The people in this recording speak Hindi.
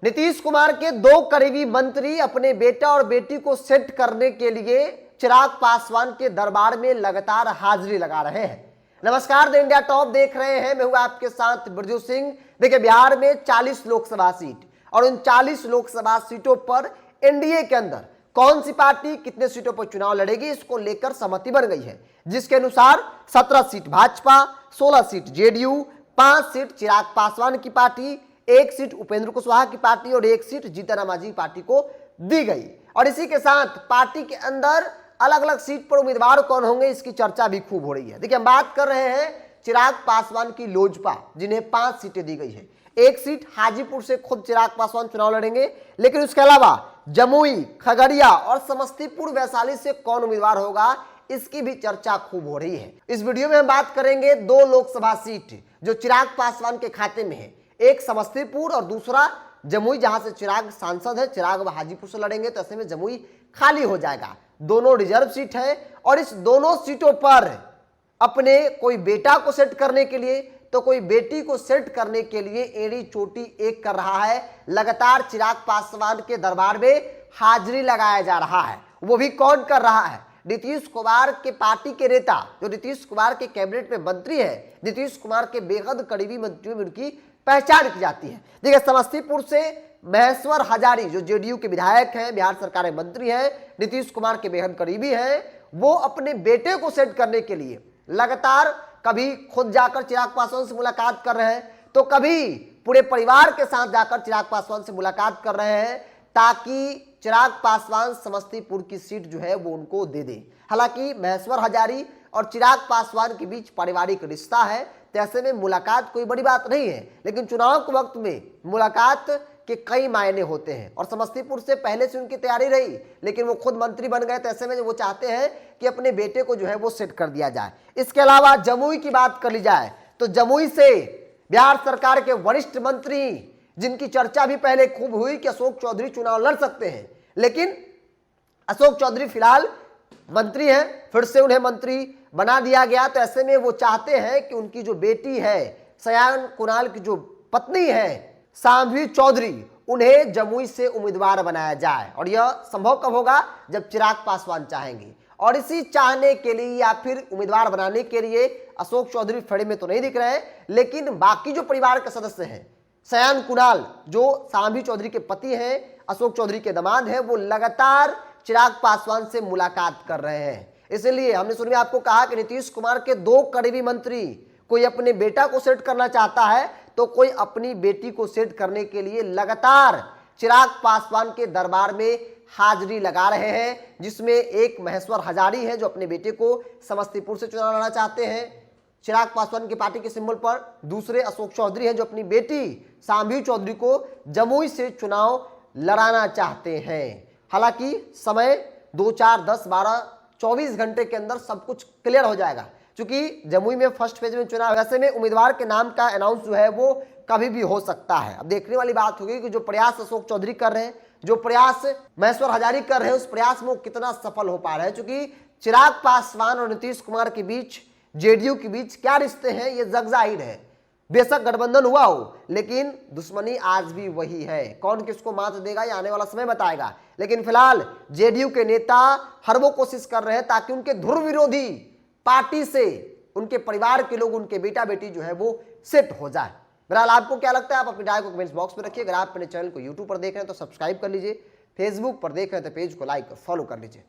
नीतीश कुमार के दो करीबी मंत्री अपने बेटा और बेटी को सेट करने के लिए चिराग पासवान के दरबार में लगातार हाजिरी लगा रहे हैं। नमस्कार, द इंडिया टॉप देख रहे हैं। मैं हूं आपके साथ बिरजू सिंह। देखिए, बिहार में 40 लोकसभा सीट और उन 40 लोकसभा सीटों पर एनडीए के अंदर कौन सी पार्टी कितने सीटों पर चुनाव लड़ेगी, इसको लेकर सहमति बन गई है, जिसके अनुसार 17 seat Bhajpa, 16 seat JDU, 5 seat Chirag Paswan की पार्टी, 1 सीट उपेंद्र कुशवाहा की पार्टी और 1 सीट जीतन राम मांझी पार्टी को दी गई। और इसी के साथ पार्टी के अंदर अलग अलग सीट पर उम्मीदवार कौन होंगे, इसकी चर्चा भी खूब हो रही है। देखिए, हम बात कर रहे हैं चिराग पासवान की लोजपा, जिन्हें 5 सीटें दी गई है। 1 सीट हाजीपुर से खुद चिराग पासवान चुनाव लड़ेंगे, लेकिन उसके अलावा जमुई, खगड़िया और समस्तीपुर, वैशाली से कौन उम्मीदवार होगा, इसकी भी चर्चा खूब हो रही है। इस वीडियो में हम बात करेंगे 2 लोकसभा सीट जो चिराग पासवान के खाते में है, एक समस्तीपुर और दूसरा जमुई, जहां से चिराग सांसद है। चिराग अब हाजीपुर से लड़ेंगे, तो ऐसे में जमुई खाली हो जाएगा। दोनों रिजर्व सीट है और इस दोनों सीटों पर अपने कोई बेटा को सेट करने के लिए तो कोई बेटी को सेट करने के लिए एड़ी चोटी एक कर रहा है। लगातार चिराग पासवान के दरबार में हाजिरी लगाया जा रहा है। वो भी कौन कर रहा है? नीतीश कुमार के पार्टी के नेता, जो नीतीश कुमार के कैबिनेट में मंत्री है, नीतीश कुमार के बेहद करीबी मंत्रियों में उनकी पहचान की जाती है। देखिए, समस्तीपुर से महेश्वर हजारी, जो जेडीयू के विधायक हैं, बिहार सरकार में मंत्री हैं, नीतीश कुमार के बेहद करीबी हैं, वो अपने बेटे को सेट करने के लिए लगातार कभी खुद जाकर चिराग पासवान से मुलाकात कर रहे हैं, तो कभी पूरे परिवार के साथ जाकर चिराग पासवान से मुलाकात कर रहे हैं, ताकि चिराग पासवान समस्तीपुर की सीट जो है वो उनको दे दे। हालांकि महेश्वर हजारी और चिराग पासवान के बीच पारिवारिक रिश्ता है, तो ऐसे में मुलाकात कोई बड़ी बात नहीं है, लेकिन चुनाव के वक्त में मुलाकात के कई मायने होते हैं। और समस्तीपुर से पहले से उनकी तैयारी रही, लेकिन वो खुद मंत्री बन गए, तो ऐसे में वो चाहते हैं कि अपने बेटे को जो है वो सेट कर दिया जाए। इसके अलावा जमुई की बात कर ली जाए तो जमुई से बिहार सरकार के वरिष्ठ मंत्री, जिनकी चर्चा भी पहले खूब हुई कि अशोक चौधरी चुनाव लड़ सकते हैं, लेकिन अशोक चौधरी फिलहाल मंत्री हैं, फिर से उन्हें मंत्री बना दिया गया। तो ऐसे में वो चाहते हैं कि उनकी जो बेटी है, सयान कुणाल की जो पत्नी है सांभवी चौधरी, उन्हें जमुई से उम्मीदवार बनाया जाए। और यह संभव कब होगा? जब चिराग पासवान चाहेंगे। और इसी चाहने के लिए या फिर उम्मीदवार बनाने के लिए अशोक चौधरी फड़े में तो नहीं दिख रहे हैं, लेकिन बाकी जो परिवार के सदस्य हैं, सयान कुणाल जो सांभवी चौधरी के पति हैं, अशोक चौधरी के दामाद हैं, वो लगातार चिराग पासवान से मुलाकात कर रहे हैं। इसलिए हमने शुरू में आपको कहा कि नीतीश कुमार के 2 करीबी मंत्री, कोई अपने बेटा को सेट करना चाहता है तो कोई अपनी बेटी को सेट करने के लिए लगातार चिराग पासवान के दरबार में हाजिरी लगा रहे हैं, जिसमें एक महेश्वर हजारी है जो अपने बेटे को समस्तीपुर से चुनाव लड़ना चाहते हैं चिराग पासवान की पार्टी के सिंबल पर। दूसरे अशोक चौधरी हैं जो अपनी बेटी सांभवी चौधरी को जमुई से चुनाव लड़ाना चाहते हैं। हालांकि समय 2, 4, 10, 12, 24 घंटे के अंदर सब कुछ क्लियर हो जाएगा, क्योंकि जमुई में फर्स्ट फेज में चुनाव, वैसे में उम्मीदवार के नाम का अनाउंस जो है वो कभी भी हो सकता है। अब देखने वाली बात होगी कि जो प्रयास अशोक चौधरी कर रहे हैं, जो प्रयास महेश्वर हजारी कर रहे हैं, उस प्रयास में वो कितना सफल हो पा रहे हैं। क्योंकि चिराग पासवान और नीतीश कुमार के बीच, जेडीयू के बीच क्या रिश्ते हैं, ये जग जाहिर है। बेशक गठबंधन हुआ हो, लेकिन दुश्मनी आज भी वही है। कौन किसको मात देगा ये आने वाला समय बताएगा, लेकिन फिलहाल जेडीयू के नेता हर वो कोशिश कर रहे हैं ताकि उनके ध्रुव विरोधी पार्टी से उनके परिवार के लोग, उनके बेटा बेटी जो है वो सेट हो जाए। बहरहाल, आपको क्या लगता है? आप अपनी राय को कमेंट्स बॉक्स में रखिए। अगर आप अपने चैनल को यूट्यूब पर देख रहे हैं तो सब्सक्राइब कर लीजिए, फेसबुक पर देख रहे हैं तो पेज को लाइक और फॉलो कर लीजिए।